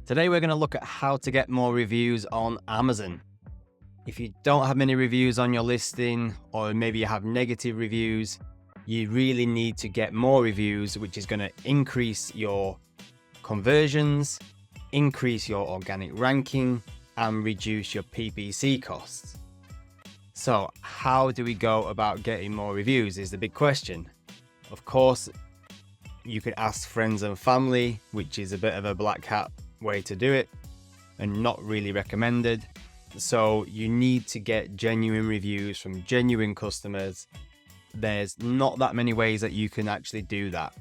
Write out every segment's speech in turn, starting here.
Today we're going to look at how to get more reviews on Amazon. If you don't have many reviews on your listing, or maybe you have negative reviews, you really need to get more reviews, which is going to increase your conversions, increase your organic ranking, and reduce your PPC costs. So how do we go about getting more reviews is the big question. Of course, you can ask friends and family, which is a bit of a black hat way to do it and not really recommended. So you need to get genuine reviews from genuine customers. There's not that many ways that you can actually do that.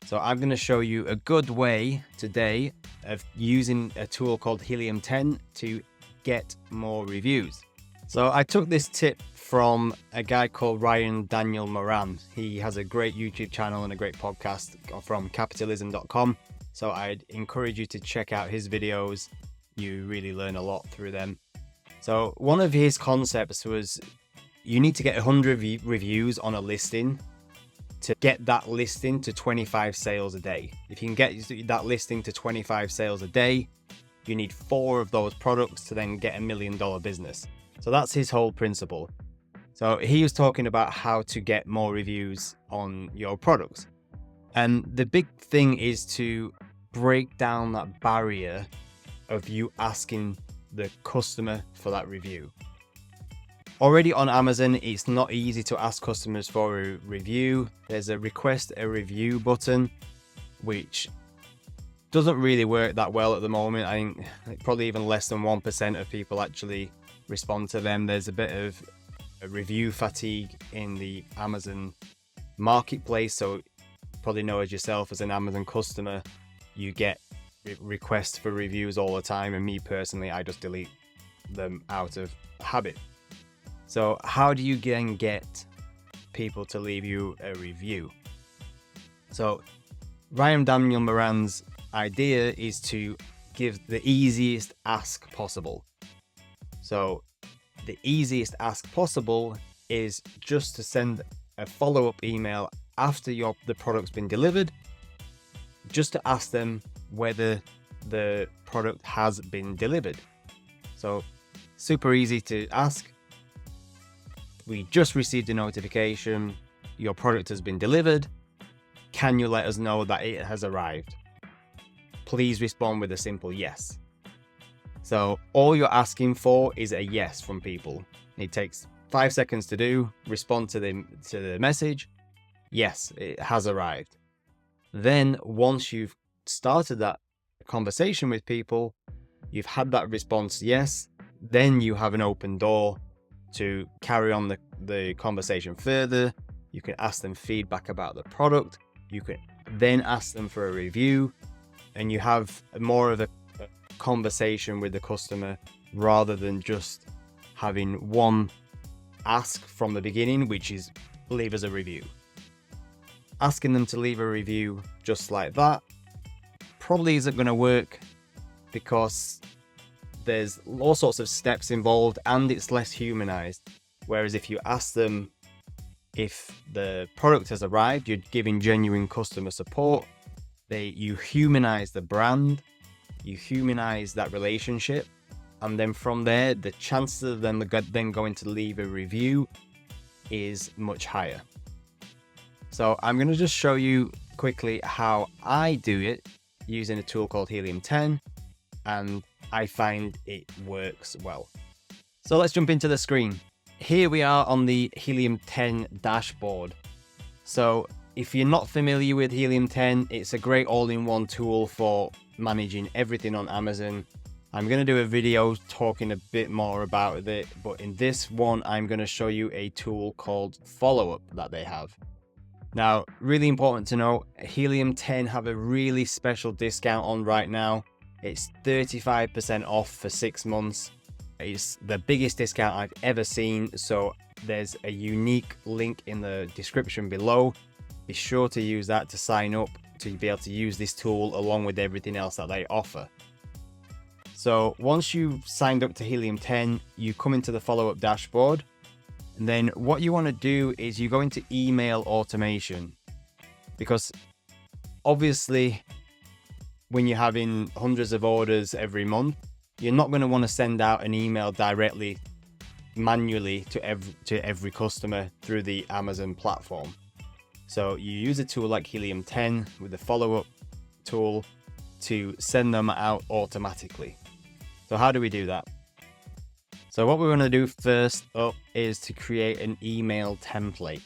So I'm going to show you a good way today of using a tool called Helium 10 to get more reviews. So I took this tip from a guy called Ryan Daniel Moran. He has a great YouTube channel and a great podcast from capitalism.com. So I'd encourage you to check out his videos. You really learn a lot through them. So one of his concepts was you need to get 100 reviews on a listing to get that listing to 25 sales a day. If you can get that listing to 25 sales a day, you need 4 of those products to then get $1 million business. So that's his whole principle. So he was talking about how to get more reviews on your products. And the big thing is to break down that barrier of you asking the customer for that review. Already on Amazon, it's not easy to ask customers for a review. There's a request a review button, which doesn't really work that well at the moment. I think probably even less than 1% of people actually respond to them. There's a bit of a review fatigue in the Amazon marketplace. So probably know as yourself as an Amazon customer, you get requests for reviews all the time. And me personally, I just delete them out of habit. So how do you get people to leave you a review? So Ryan Daniel Moran's idea is to give the easiest ask possible. So the easiest ask possible is just to send a follow-up email after the product's been delivered, just to ask them whether the product has been delivered. So super easy to ask. We just received a notification, your product has been delivered. Can you let us know that it has arrived? Please respond with a simple yes. So all you're asking for is a yes from people. It takes 5 seconds to do. Respond to the message. Yes, it has arrived. Then once you've started that conversation with people, you've had that response yes, then you have an open door to carry on the conversation further. You can ask them feedback about the product. You can then ask them for a review, and you have more of a conversation with the customer rather than just having one ask from the beginning, which is leave us a review. Asking them to leave a review just like that probably isn't going to work because there's all sorts of steps involved and it's less humanized. Whereas if you ask them if the product has arrived, you're giving genuine customer support. You humanize the brand, you humanize that relationship, and then from there, the chances of them then going to leave a review is much higher. So I'm going to just show you quickly how I do it using a tool called Helium 10, and I find it works well. So let's jump into the screen. Here we are on the Helium 10 dashboard. So if you're not familiar with Helium 10, it's a great all-in-one tool for managing everything on Amazon. I'm going to do a video talking a bit more about it, but in this one, I'm going to show you a tool called Follow-Up that they have. Now, really important to know, Helium 10 have a really special discount on right now. It's 35% off for 6 months. It's the biggest discount I've ever seen, so there's a unique link in the description below. Be sure to use that to sign up to be able to use this tool along with everything else that they offer. So once you've signed up to Helium 10, you come into the follow-up dashboard. And then what you want to do is you go into email automation, because obviously when you're having hundreds of orders every month, you're not going to want to send out an email directly manually to every customer through the Amazon platform. So you use a tool like Helium 10 with the follow-up tool to send them out automatically. So how do we do that? So what we're going to do first up is to create an email template.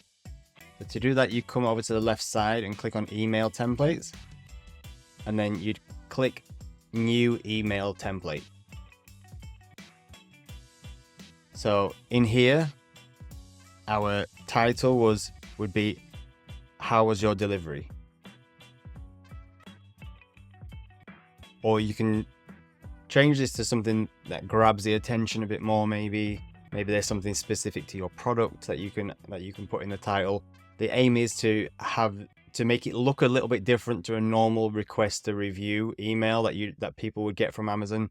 So to do that, you come over to the left side and click on email templates, and then you'd click new email template. So in here, our title would be, how was your delivery? Or you can change this to something that grabs the attention a bit more. Maybe there's something specific to your product that you can put in the title. The aim is to make it look a little bit different to a normal request to review email that people would get from Amazon.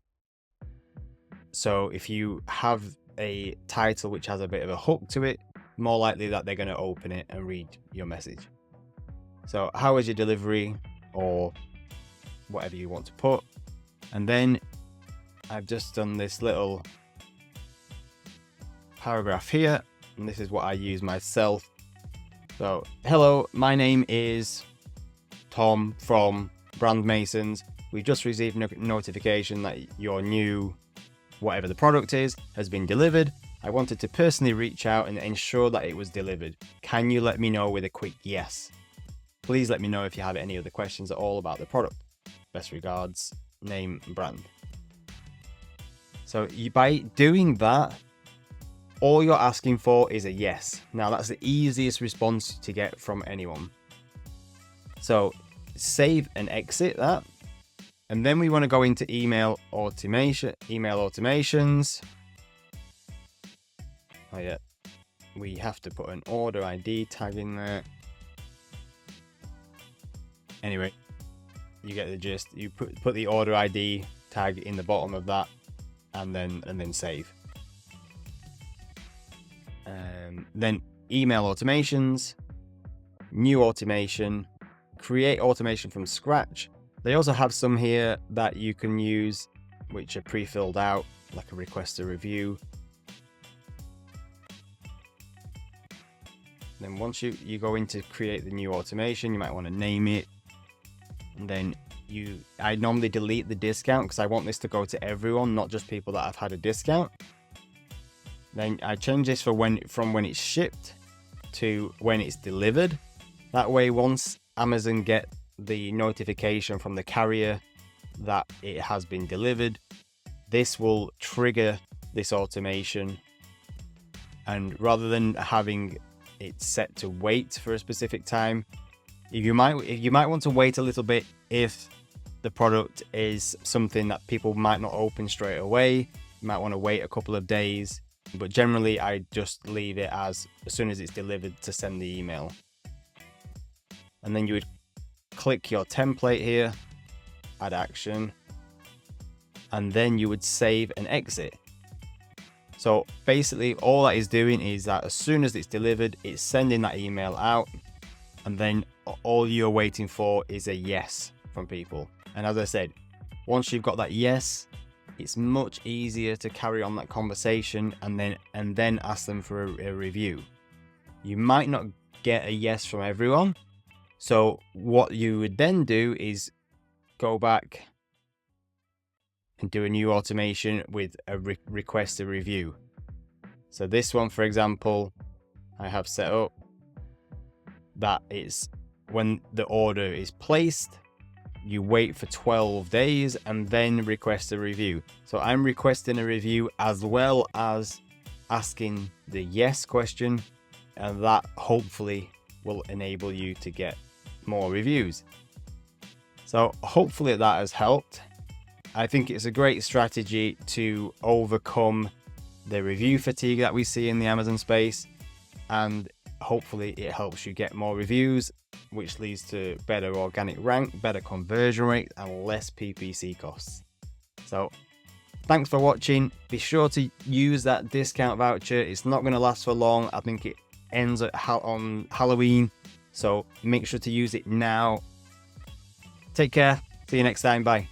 So if you have a title which has a bit of a hook to it, more likely that they're going to open it and read your message. So how was your delivery, or whatever you want to put. And then I've just done this little paragraph here, and this is what I use myself. So, hello, my name is Tom from Brand Masons. We just received notification that your new whatever the product is has been delivered. I wanted to personally reach out and ensure that it was delivered. Can you let me know with a quick yes? Please let me know if you have any other questions at all about the product. Best regards, name and brand. So by doing that, all you're asking for is a yes. Now that's the easiest response to get from anyone. So save and exit that. And then we want to go into email automations. Oh yeah, we have to put an order ID tag in there. Anyway, you get the gist. You put the order ID tag in the bottom of that, and then save. Then email automations, new automation, create automation from scratch. They also have some here that you can use which are pre-filled out, like a request a review. Then once you go into create the new automation, you might want to name it. And then I normally delete the discount because I want this to go to everyone, not just people that have had a discount. Then I change this from when it's shipped to when it's delivered. That way, once Amazon get the notification from the carrier that it has been delivered, this will trigger this automation. And rather than having it set to wait for a specific time, you might want to wait a little bit if the product is something that people might not open straight away. You might want to wait a couple of days, but generally I just leave it as soon as it's delivered to send the email. And then you would click your template here, add action, and then you would save and exit. So basically all that is doing is that as soon as it's delivered, it's sending that email out, and then all you're waiting for is a yes from people. And as I said, once you've got that yes, it's much easier to carry on that conversation and then ask them for a review. You might not get a yes from everyone. So what you would then do is go back and do a new automation with a request a review. So this one, for example, I have set up that it's when the order is placed, you wait for 12 days and then request a review. So I'm requesting a review as well as asking the yes question, and that hopefully will enable you to get more reviews. So hopefully that has helped. I think it's a great strategy to overcome the review fatigue that we see in the Amazon space, and hopefully it helps you get more reviews, which leads to better organic rank, better conversion rate, and less PPC costs. So thanks for watching. Be sure to use that discount voucher. It's not going to last for long. I think it ends on Halloween, so make sure to use it now. Take care. See you next time. Bye.